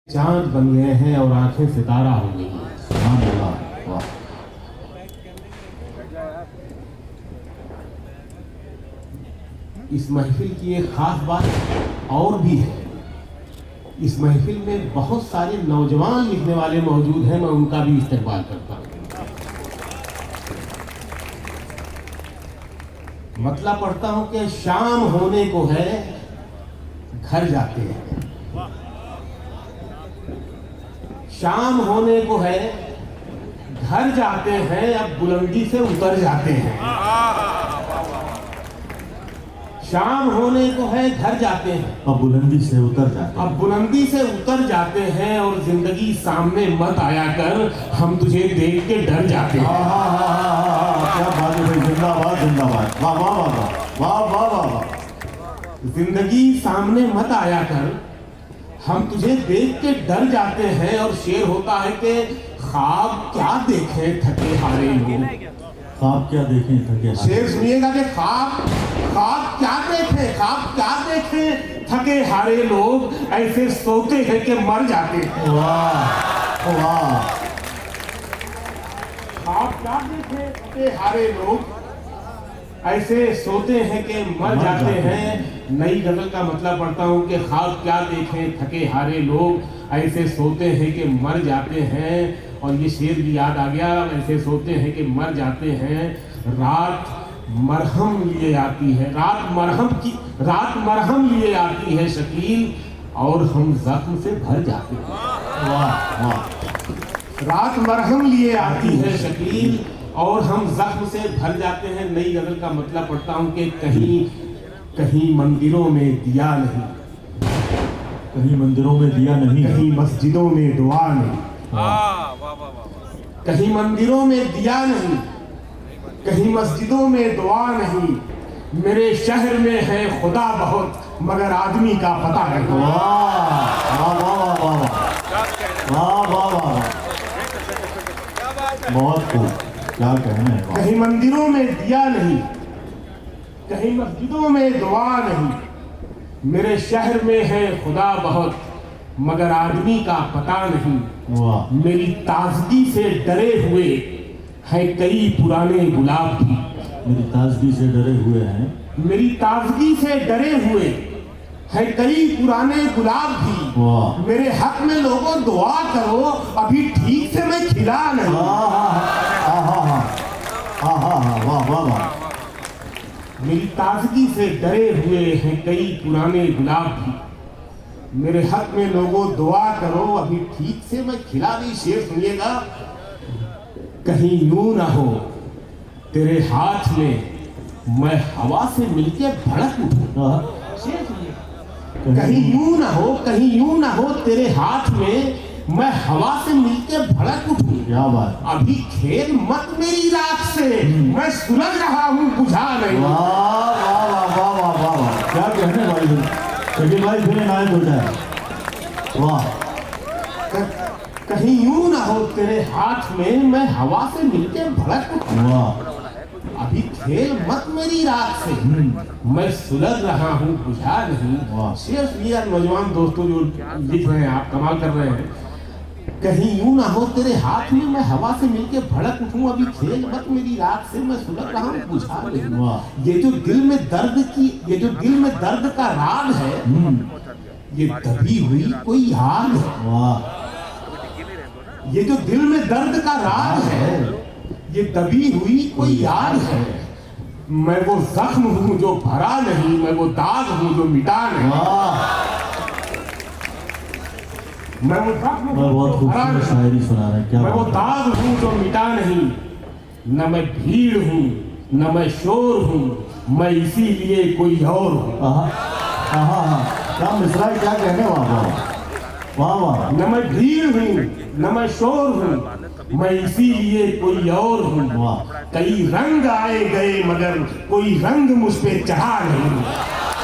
चांद बन गए हैं और आंखें सितारा हो गई हैं। सुभान अल्लाह, वाह। इस महफिल की एक खास बात और भी है। इस महफिल में बहुत सारे नौजवान लिखने वाले मौजूद हैं, मैं उनका भी इस्तेमाल करता हूँ। मतलब पढ़ता हूँ कि शाम होने को है, घर जाते हैं। शाम होने को है, घर जाते हैं, अब बुलंदी से उतर जाते हैं। शाम होने को है, घर जाते हैं, अब बुलंदी से उतर जाते हैं। अब बुलंदी से उतर जाते हैं और जिंदगी सामने मत आया कर, हम तुझे देख के डर जाते हैं। क्या बात है भाई, जिंदाबाद जिंदाबाद, वाह वाह वाह वाह वाह वाह वाह। जिंदगी सामने मत आया कर, हम तुझे देख के डर जाते हैं। और शेर होता है कि ख्वाब क्या देखें थके हारे लोग। ख्वाब क्या देखें थके हारे। शेर सुनिएगा कि ख्वाब क्या देखें, ख्वाब क्या देखें थके हारे लोग, ऐसे सोते हैं कि मर जाते हैं। वाह वाह। ख्वाब क्या देखें थके हारे लोग, ऐसे सोते हैं कि मर जाते हैं। नई गजल का मतलब पढ़ता हूँ कि ख्वाब क्या देखें थके हारे लोग, ऐसे सोते हैं कि मर जाते हैं। और ये शेर भी याद आ गया, ऐसे सोते हैं कि मर जाते हैं। रात मरहम लिए आती है, रात मरहम लिए आती है शकील, और हम जख्म से भर जाते हैं। वाह वाह। रात मरहम लिए आती है शकील, और हम जख्म से भर जाते हैं। नई गजल का मतलब पढ़ता हूँ कि कहीं मंदिरों में दिया नहीं, कहीं मंदिरों में दिया नहीं, कहीं मस्जिदों में दुआ नहीं। कहीं मंदिरों में दिया नहीं, कहीं मस्जिदों में दुआ नहीं। मेरे शहर में है खुदा बहुत, मगर आदमी का पता नहीं। वाह वाह वाह वाह वाह वाह वाह, बहुत खूब, क्या कहना है। कहीं मंदिरों में दिया नहीं, कहीं मस्जिदों में दुआ नहीं। मेरे शहर में है खुदा बहुत, मगर आदमी का पता नहीं। वाह। मेरी ताजगी से डरे हुए हैं कई पुराने गुलाब भी। मेरी ताजगी से डरे हुए हैं, मेरी ताजगी से डरे हुए हैं कई पुराने गुलाब भी। वाह। मेरे हक में लोगों दुआ करो, अभी ठीक से मैं खिला नहीं। वाह वाह वाह। मेरी ताजगी से डरे हुए हैं कई पुराने गुलाब भी। मेरे हक में लोगों दुआ करो, अभी ठीक से मैं खिला नहीं। शेर सुनिएगा, कहीं यूं ना हो तेरे हाथ में मैं हवा से मिलके भड़क उठूं। शेर सुनिएगा, कहीं यूं ना हो, कहीं यूं ना हो तेरे हाथ में मैं हवा से मिलके भड़क उठूं। क्या बात। अभी खेल मत मेरी राख से, मैं सुलझ रहा हूँ बुझा नहीं। वाह वाह वाह वाह वाह वाह वाह, क्या कहने भाई, शकील भाई फिर नायक हो जाए। वाह। कहीं यूं ना हो तेरे हाथ में मैं हवा से मिलके भड़क उठूं। वाह। अभी खेल मत मेरी राख से, मैं सुलझ रहा हूँ बुझा नहीं। वाह। शेर सुनिए नौजवान दोस्तों जो लिख रहे हैं, आप कमाल कर रहे हैं। कहीं यूं ना हो तेरे हाथ में मैं हवा से मिलके भड़क उठूं, अभी खेल मत मेरी राख से मैं सुलझ रहा हूँ बुझा नहीं। वाह। ये जो दिल में दर्द का राग है, ये दबी हुई कोई आग है। वाह। ये जो दिल में दर्द का राग है, ये दबी हुई कोई आग है। मैं वो जख्म हूँ जो भरा नहीं, मैं वो दाग हूँ जो मिटा नहीं। वाह। मैं वो जख्म हूँ बहुत जो भरा खूबसूरत नहीं, शायरी सुना रहे हैं, क्या मैं वो बात है। दाग हूँ जो मिटा नहीं। न मैं भीड़ हूँ, न मैं शोर हूँ, मैं इसीलिए कोई और हूँ। क्या मिसरा है, क्या कहने। वाह वाह वाह वाह। न मैं भीड़ हूँ, न मैं शोर हूँ, मैं इसीलिए कोई और हूँ। वाह। कई रंग आए गए मगर कोई रंग मुझ पे चढ़ा नहीं।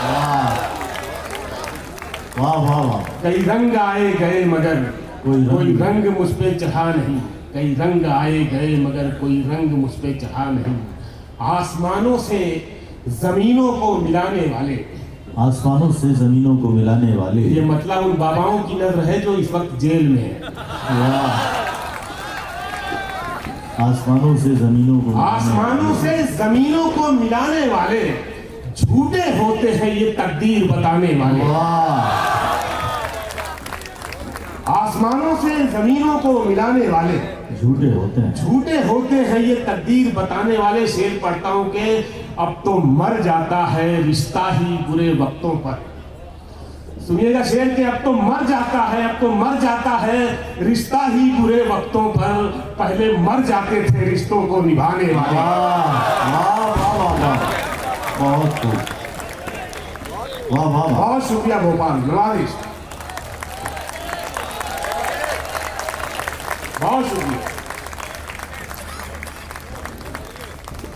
वाह वाह वाह वाह। कई रंग आए गए मगर कोई रंग रंग मुझ पे चढ़ा नहीं। कई रंग आए गए मगर कोई रंग मुझ पे चढ़ा नहीं। आसमानों से जमीनों को मिलाने वाले, आसमानों से जमीनों को मिलाने वाले। ये मतलब उन बाबाओं की नजर है जो इस वक्त जेल में है। वाह। आसमानों से जमीनों को आसमानों से जमीनों को मिलाने वाले, झूठे होते हैं ये तकदीर बताने वाले। वाह। आसमानों से जमीनों को मिलाने वाले, झूठे होते हैं। झूठे होते हैं ये तकदीर बताने वाले। शेर पढ़ता हूं कि अब तो मर जाता है रिश्ता ही बुरे वक्तों पर। सुनिएगा शेर के, अब तो मर जाता है, अब तो मर जाता है रिश्ता ही बुरे वक्तों पर। पहले मर जाते थे रिश्तों को निभाने वाले। वाह वाह वाह वाह वाह, बहुत खूब। वाह वाह वाह। बहुत शुक्रिया भोपाल, नवाजिश, बहुत शुक्रिया।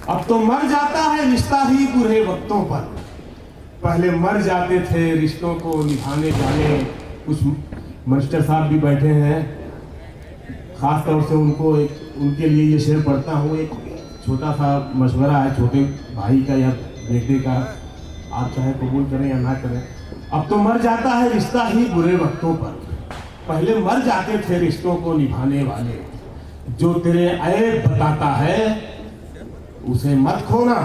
अब तो मर जाता है रिश्ता ही बुरे वक्तों पर। पहले मर जाते थे रिश्तों को निभाने वाले। कुछ मास्टर साहब भी बैठे हैं, खास तौर से उनके लिए ये शेर पढ़ता हूँ। एक छोटा सा मशवरा है छोटे भाई का या बेटे का, आप चाहे कबूल करें या ना करें। अब तो मर जाता है रिश्ता ही बुरे वक्तों पर। पहले मर जाते थे रिश्तों को निभाने वाले। जो तेरे ऐब बताता है उसे मत खोना।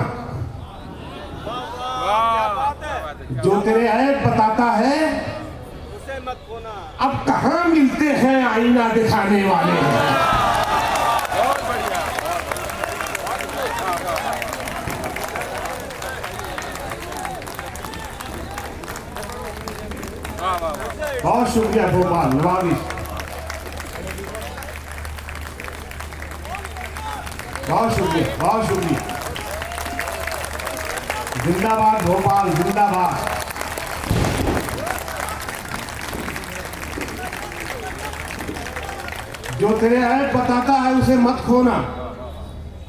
जो तेरे ऐब बताता है उसे मत खोना। अब कहाँ मिलते हैं आईना दिखाने वाले। बहुत बढ़िया, बहुत शुक्रिया भोपाल, नवाजिश, बहुत शुक्रिया, बहुत शुक्रिया। जिंदाबाद भोपाल, जिंदाबाद। जो तेरे ऐब बताता है उसे मत खोना।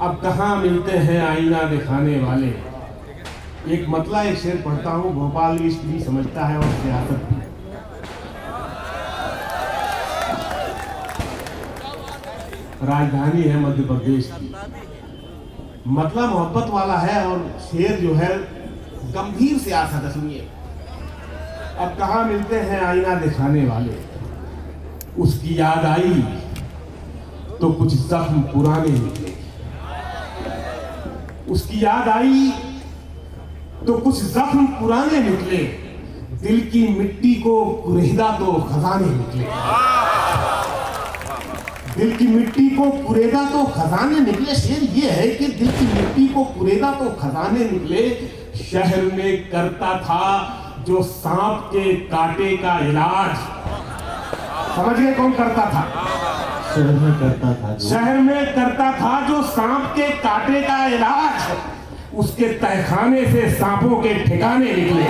अब कहाँ मिलते हैं आईना दिखाने वाले। एक मतला एक शेर पढ़ता हूँ। भोपाल इश्क भी समझता है और सियासत भी। राजधानी है मध्य प्रदेश की। मतलब मोहब्बत वाला है और शेर जो है गंभीर सियासत है। सुनिए, अब कहाँ मिलते हैं आईना दिखाने वाले। उसकी याद आई तो कुछ जख्म पुराने निकले। उसकी याद आई तो कुछ जख्म पुराने निकले। दिल की मिट्टी को कुरेदा तो खजाने निकले। दिल की मिट्टी को कुरेदा तो खजाने निकले। शेर ये है कि दिल की मिट्टी को कुरेदा तो खजाने निकले। शहर में करता था जो सांप के कांटे का इलाज। समझ गए कौन करता था? शहर में करता था जो, शहर में करता था जो सांप के कांटे का इलाज। उसके तहखाने से सांपों के ठिकाने निकले।